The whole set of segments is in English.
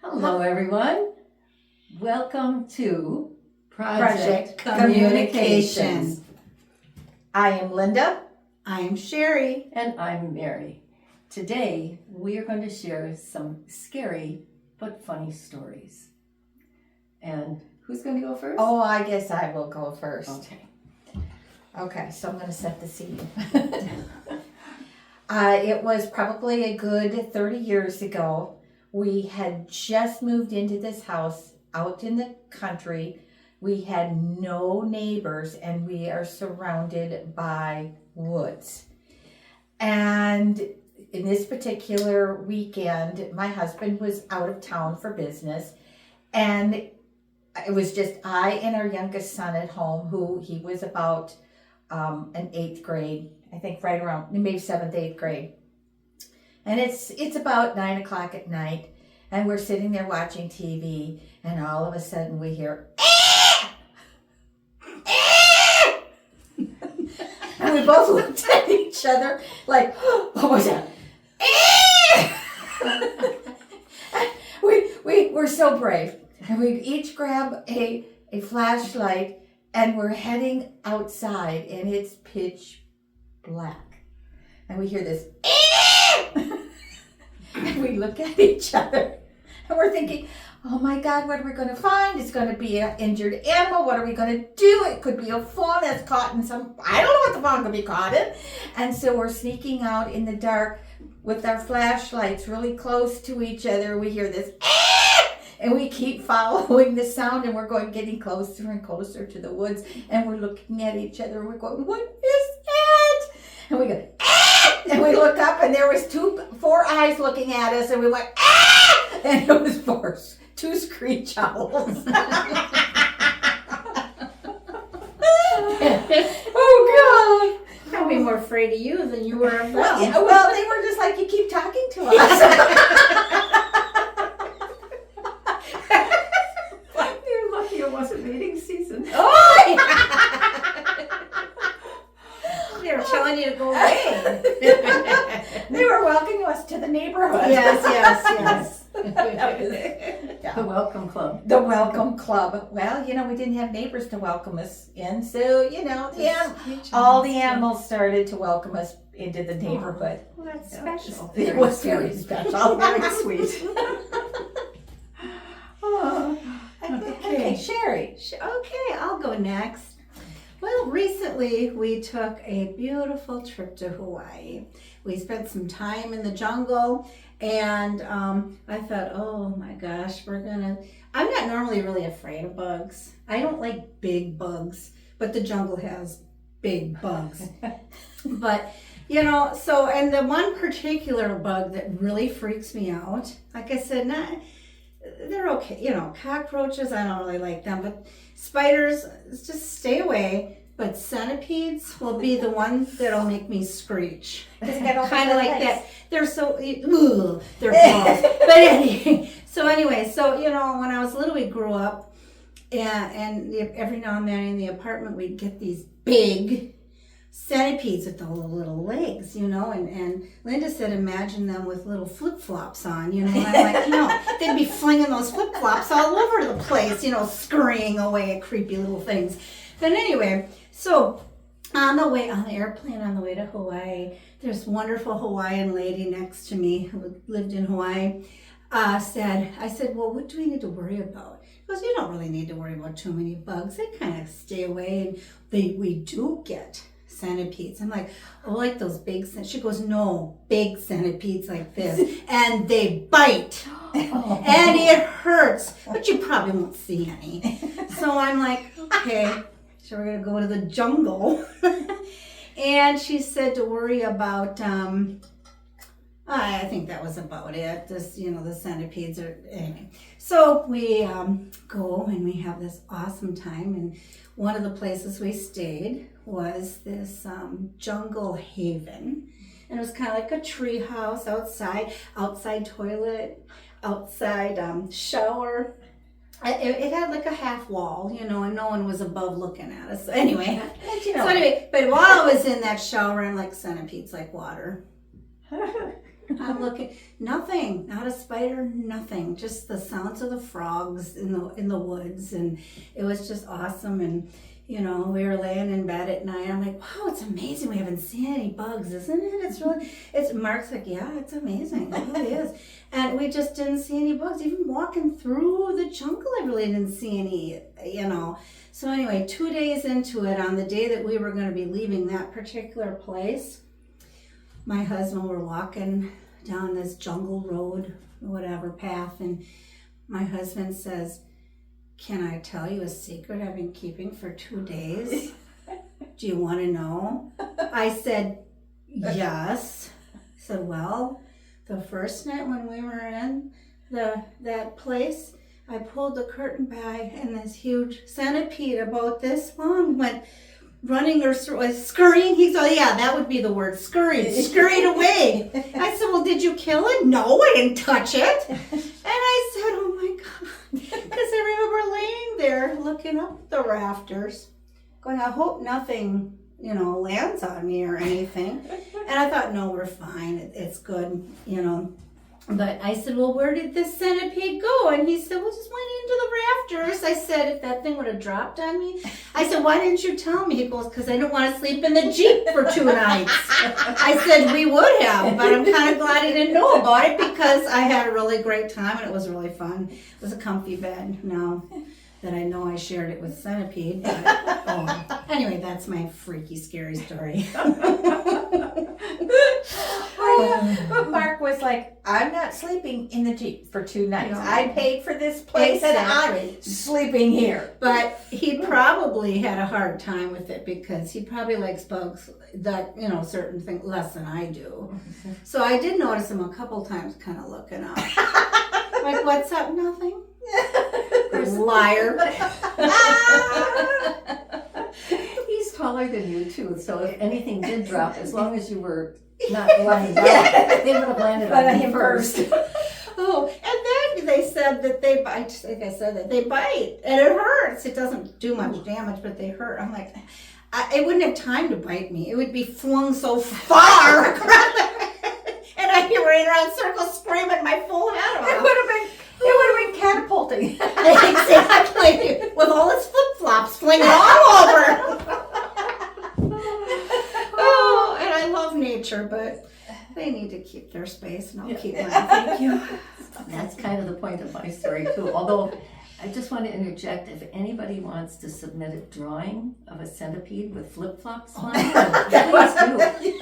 Hello, everyone. Welcome to Project Communications. I am Linda. I am Sherry. And I'm Mary. Today, we are going to share some scary but funny stories. And who's going to go first? Oh, I guess I will go first. Okay. Okay, so I'm going to set the scene. It was probably a good 30 years ago. We had just moved into this house out in the country. We had no neighbors and we are surrounded by woods. And in this particular weekend, my husband was out of town for business, and it was just I and our youngest son at home, who he was about an 8th grade, I think right around maybe 7th, 8th grade. And it's about 9 o'clock at night, and we're sitting there watching TV, and all of a sudden we hear, "Ah! Ah!" And we both looked at each other like, what was that? We're so brave. And we each grab a flashlight, and we're heading outside, and it's pitch black. And we hear this, and we look at each other, and we're thinking, oh my God, what are we going to find? It's going to be an injured animal. What are we going to do? It could be a fawn that's caught in some, I don't know what the fawn could be caught in. And so we're sneaking out in the dark with our flashlights really close to each other. We hear this, and we keep following the sound, and we're getting closer and closer to the woods, and we're looking at each other, and we're going, what is that? And we go, ah! And we look up, and there was 4 eyes looking at us, and we went, ah! And it was 2 screech owls. Oh God! Probably more afraid of you than you were of them. Well, they were just like, you keep talking to us. You're lucky it wasn't mating season. They were telling you to go away. They were welcoming us to the neighborhood. Yes. The Welcome Club. The Welcome Club. Well, we didn't have neighbors to welcome us in, so, all the animals started to welcome us into the neighborhood. Well, that's special. It was very special. Very sweet. Okay, Sherry. Okay, I'll go next. Well, recently we took a beautiful trip to Hawaii. We spent some time in the jungle, and I thought, oh my gosh, I'm not normally really afraid of bugs. I don't like big bugs, but the jungle has big bugs. But, and the one particular bug that really freaks me out, like I said, they're okay. Cockroaches, I don't really like them, but spiders, just stay away. But centipedes will be the ones that'll make me screech. Kind of like that. They're so, they're balls. But anyway, so when I was little, we grew up, and every now and then in the apartment, we'd get these big centipedes with the little legs, and Linda said, imagine them with little flip-flops on, and I'm like, they'd be flinging those flip-flops all over the place, scurrying away at creepy little things. But anyway, so on the airplane on the way to Hawaii, this wonderful Hawaiian lady next to me who lived in Hawaii I said, well, what do we need to worry about? She goes, you don't really need to worry about too many bugs. They kind of stay away, and we do get centipedes. I'm like, oh, like those big centipedes? She goes, no, big centipedes like this, and they bite, and it hurts, but you probably won't see any. So I'm like, okay, so we're gonna go to the jungle. And she said to worry about, I think that was about it. The centipedes are, anyway. So we go and we have this awesome time, and one of the places we stayed was this jungle haven, and it was kind of like a tree house outside toilet, outside shower. It had like a half wall, and no one was above looking at us. Anyway, but while I was in that shower, I'm like, centipedes like water. I'm looking, nothing, not a spider, nothing, just the sounds of the frogs in the woods, and it was just awesome. And you know, we were laying in bed at night. I'm like, wow, it's amazing. We haven't seen any bugs, isn't it? It's Mark's like, yeah, it's amazing. It really is. And we just didn't see any bugs. Even walking through the jungle, I really didn't see any, you know. So anyway, 2 days into it, on the day that we were going to be leaving that particular place, my husband were walking down this jungle road, whatever path, and my husband says, can I tell you a secret I've been keeping for 2 days? Do you want to know? I said, yes. He said, well, the first night when we were in that place, I pulled the curtain back and this huge centipede about this long went running or scurrying. He said, yeah, that would be the word, scurried away. I said, well, did you kill it? No, I didn't touch it. And I said, oh my God. Because I remember laying there looking up at the rafters going, I hope nothing, you know, lands on me or anything. And I thought, no, we're fine. It's good, you know. But I said, well, where did this centipede go? And he said, well, just went into the rafters. I said, if that thing would have dropped on me. I said, why didn't you tell me? He goes, because I didn't want to sleep in the Jeep for 2 nights. I said, we would have, but I'm kind of glad he didn't know about it because I had a really great time and it was really fun. It was a comfy bed now that I know I shared it with Centipede. But, oh. Anyway, that's my freaky, scary story. But Mark was like, I'm not sleeping in the Jeep for 2 nights. No. I paid for this place and I'm sleeping here. But he probably had a hard time with it because he probably likes bugs that, you know, certain things less than I do. So I did notice him a couple times kind of looking up. Like, what's up? Nothing? Liar. He's taller than you too, so if anything did drop, as long as you were not lying down, they would have landed on him first. Oh, and then they said that they bite. Like I said, that they bite, and it hurts. It doesn't do much damage, but they hurt. I'm like, it wouldn't have time to bite me. It would be flung so far, and I'd be running around circles, screaming my full head off. It would have been catapulting. Exactly, with all its flip-flops flinging all over. Oh, and I love nature, but they need to keep their space, and I'll keep mine. Thank you. That's kind of the point of my story too. Although, I just want to interject, if anybody wants to submit a drawing of a centipede with flip-flops flying,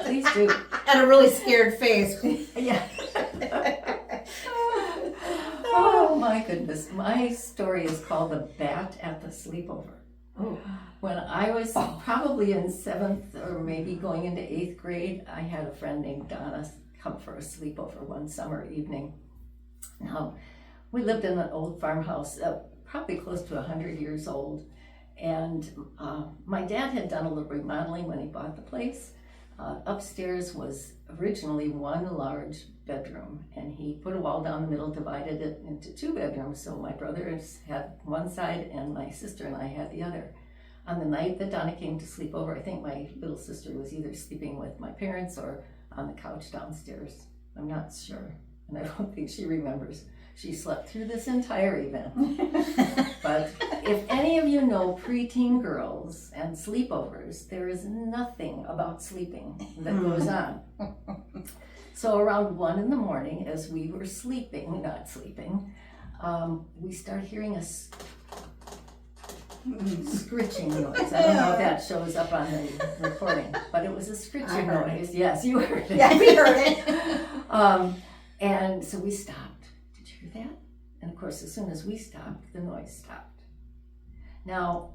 please do. And a really scared face. Yeah. Oh my goodness. My story is called The Bat at the Sleepover. Oh. When I was probably in 7th or maybe going into 8th grade, I had a friend named Donna come for a sleepover one summer evening. Now, we lived in an old farmhouse, probably close to 100 years old, and my dad had done a little remodeling when he bought the place. Upstairs was originally one large bedroom, and he put a wall down the middle, divided it into 2 bedrooms, so my brothers had one side and my sister and I had the other. On the night that Donna came to sleep over, I think my little sister was either sleeping with my parents or on the couch downstairs. I'm not sure, and I don't think she remembers. She slept through this entire event. But if any of you know preteen girls and sleepovers, there is nothing about sleeping that goes on. So around 1 in the morning, as we were sleeping, not sleeping, we start hearing a scritching noise. I don't know if that shows up on the recording, but it was a scritching noise. Yes, you heard it. Yeah, we heard it. And so we stopped. Did you hear that? And of course, as soon as we stopped, the noise stopped. Now,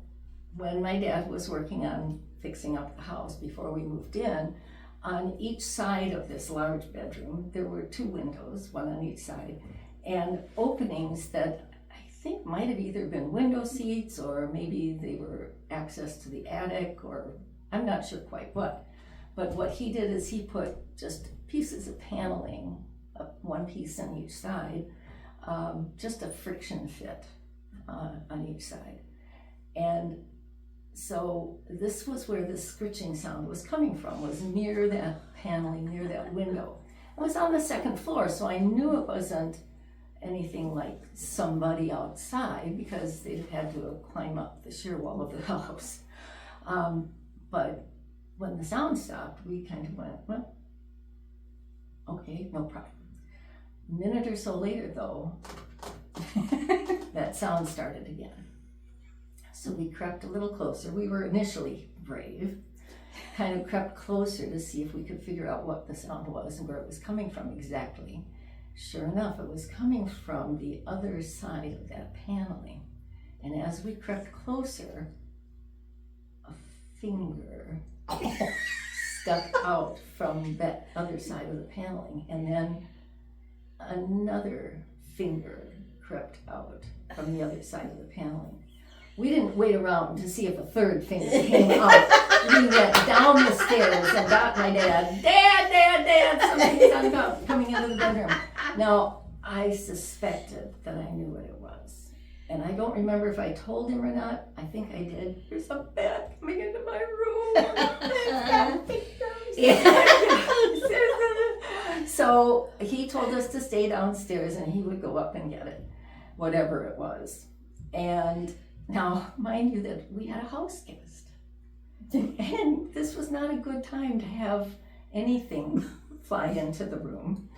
when my dad was working on fixing up the house before we moved in, on each side of this large bedroom, there were 2 windows, one on each side, and openings that I think might have either been window seats or maybe they were access to the attic, or I'm not sure quite what. But what he did is he put just pieces of paneling, one piece on each side, just a friction fit on each side. And so this was where the scritching sound was coming from, was near that paneling, near that window. was on the second floor, so I knew it wasn't anything like somebody outside because they had to climb up the sheer wall of the house. But when the sound stopped, we kind of went, well, okay, no problem. A minute or so later, though, that sound started again. So we crept a little closer. We were initially brave, kind of crept closer to see if we could figure out what the sound was and where it was coming from exactly. Sure enough, it was coming from the other side of that paneling. And as we crept closer, a finger stuck out from that other side of the paneling, and then another finger crept out from the other side of the paneling. We didn't wait around to see if a third finger came out. We went down the stairs and got my dad. Dad, something's coming out of the bedroom. Now, I suspected that I knew what it was. And I don't remember if I told him or not. I think I did. There's a bat coming into my room. So he told us to stay downstairs and he would go up and get it, whatever it was. And now, mind you that we had a house guest. And this was not a good time to have anything fly into the room.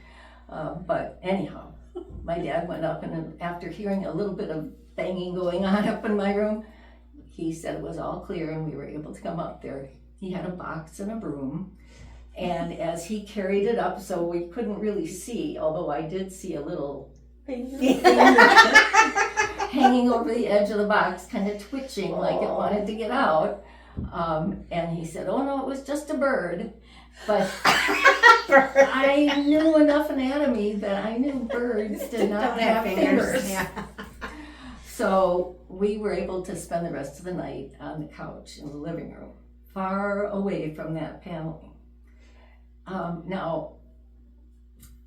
But anyhow, my dad went up, and after hearing a little bit of banging going on up in my room, he said it was all clear and we were able to come up there. He had a box and a broom, and as he carried it up, so we couldn't really see, although I did see a little finger hanging over the edge of the box, kind of twitching like it wanted to get out. And he said, oh no, it was just a bird. But I knew enough anatomy that I knew birds did not have fingers. Yeah. So we were able to spend the rest of the night on the couch in the living room, far away from that paneling. Now,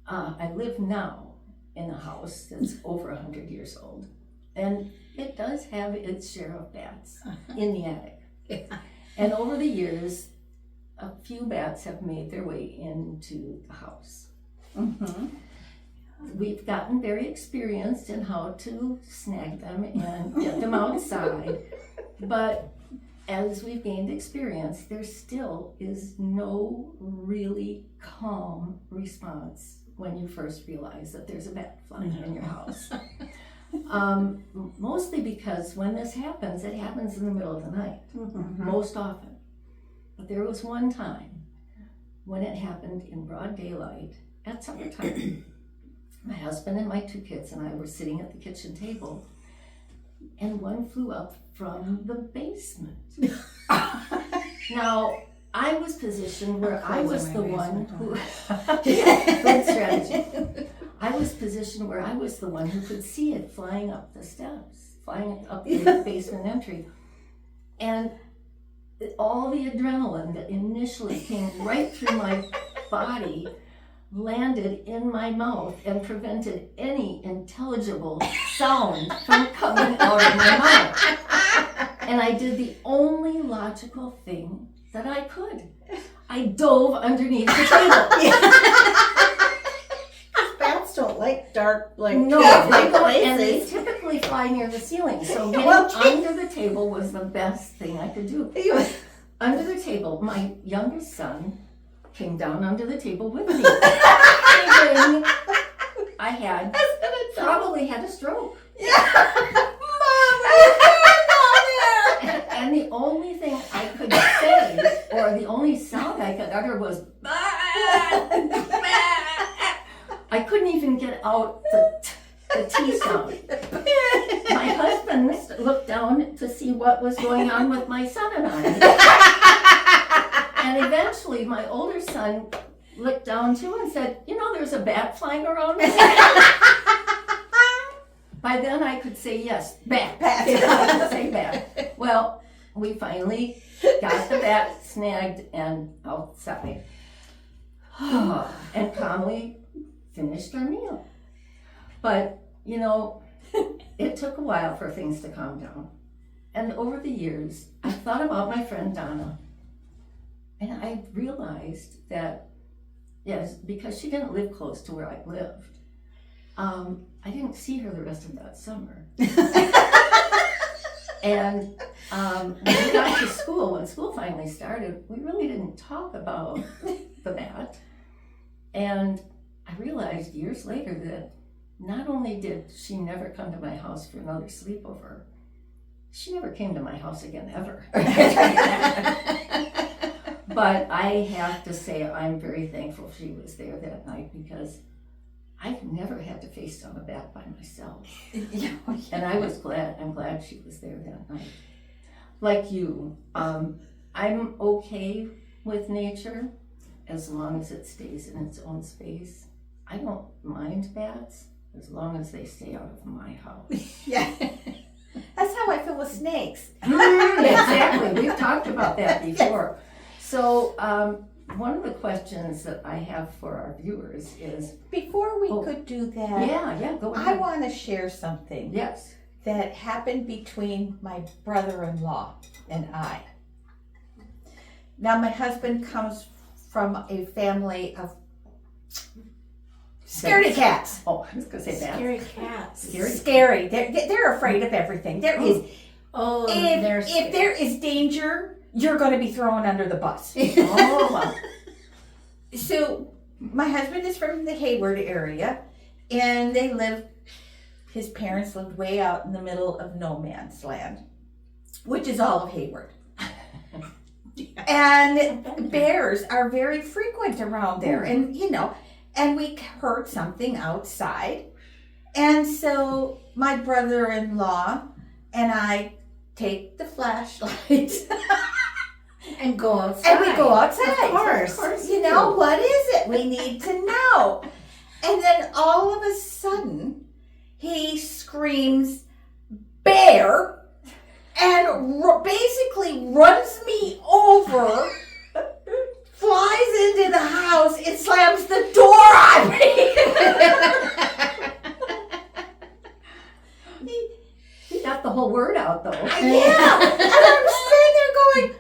I live now in a house that's over 100 years old, and it does have its share of bats in the attic. Yeah. And over the years, a few bats have made their way into the house. Mm-hmm. We've gotten very experienced in how to snag them and get them outside, but as we've gained experience, there still is no really calm response when you first realize that there's a bat flying in your house. Mostly because when this happens, it happens in the middle of the night, most often. But there was one time when it happened in broad daylight at supper time. My husband and my 2 kids and I were sitting at the kitchen table, and one flew up from the basement. Now, I was positioned where I was the one who, good strategy. I was positioned where I was the one who could see it flying up the steps, flying up the basement entry. And all the adrenaline that initially came right through my body landed in my mouth and prevented any intelligible sound from coming out of my mouth. And I did the only logical thing that I could. I dove underneath the table. Bats don't like dark, like No, like and they places. typically fly near the ceiling, so getting Well, under the table was the best thing I could do. Under the table, my youngest son came down under the table with me. Thinking I had probably had a stroke. And the only thing I could say, or the only sound I could utter was, I couldn't even get out the T sound. My husband looked down to see what was going on with my son and I. And eventually my older son looked down too and said, you know, there's a bat flying around. By then I could say yes, bat. I could say bat. Well, we finally got the bat snagged and outside. And calmly finished our meal. But, you know, it took a while for things to calm down. And over the years, I thought about my friend Donna, and I realized that Yes, because she didn't live close to where I lived. I didn't see her the rest of that summer. And when we got to school, when school finally started, we really didn't talk about that. And I realized years later that not only did she never come to my house for another sleepover, she never came to my house again, ever. But I have to say I'm very thankful she was there that night, because I've never had to face some of that by myself. And I'm glad she was there that night. Like you, I'm okay with nature as long as it stays in its own space. I don't mind bats as long as they stay out of my house. Yeah. That's how I feel with snakes. Exactly, we've talked about that before. So one of the questions that I have for our viewers is, Before we could do that, yeah, go I ahead. want to share something Yes. that happened between my brother-in-law and I. Now, my husband comes from a family of scaredy cats. Oh, I was gonna say that. Scary cats. Scary. They're afraid of everything. There is Oh, they're if there is danger, you're going to be thrown under the bus. Oh, wow. So my husband is from the Hayward area, and his parents lived way out in the middle of no man's land, which is all of Hayward. And bears are very frequent around there, and and we heard something outside. And so my brother-in-law and I take the flashlight and go outside. and we go outside. Of course. What is it? We need to know. And then all of a sudden, he screams, "Bear!" and basically runs me over, flies into the house, and slams the door on me. He got the whole word out, though. Yeah, and I'm sitting there going,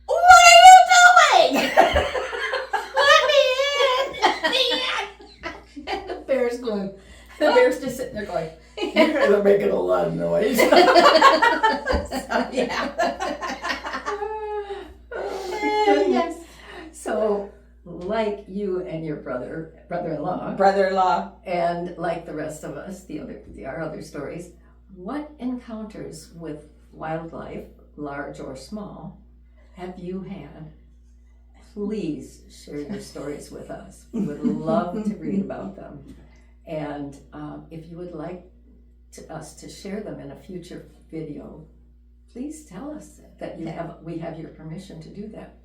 "What are you doing? Let me in! Let me in!" And the bear's going, The bear's just sitting there going, You guys are making a lot of noise. Yes. So, like you and your brother-in-law, Brother-in-law. and like the rest of us, our other stories, what encounters with wildlife, large or small, have you had? Please share your stories with us. We would love to read about them. And if you would like us to share them in a future video, please tell us that we have your permission to do that.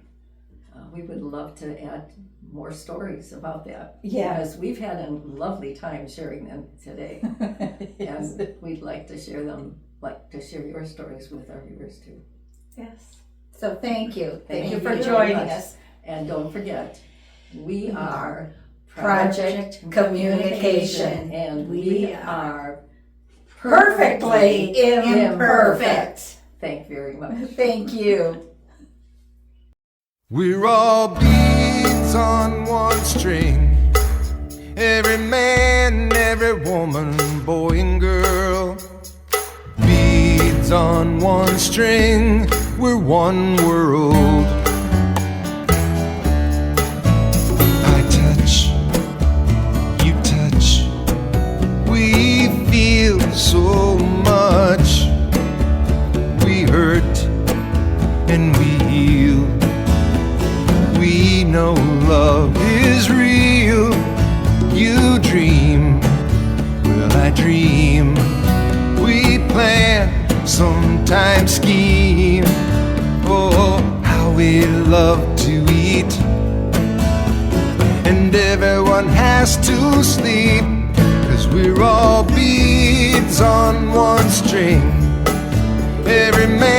We would love to add more stories about that. Yeah. Because we've had a lovely time sharing them today. And we'd like to share your stories with our viewers too. yes. So thank you. Thank you for very joining much. us. And don't forget, we are Project Communication. And We we are Perfectly imperfect. Thank you very much. Thank you. We're all beads on one string. Every man, every woman, boy and girl. Beads on one string. We're one world. I touch, you touch. We feel so much. We hurt and we heal. We know love is real. You dream, well I dream. We plan, sometimes scheme. Oh, how we love to eat. And everyone has to sleep, 'cause we're all beads on one string. Every man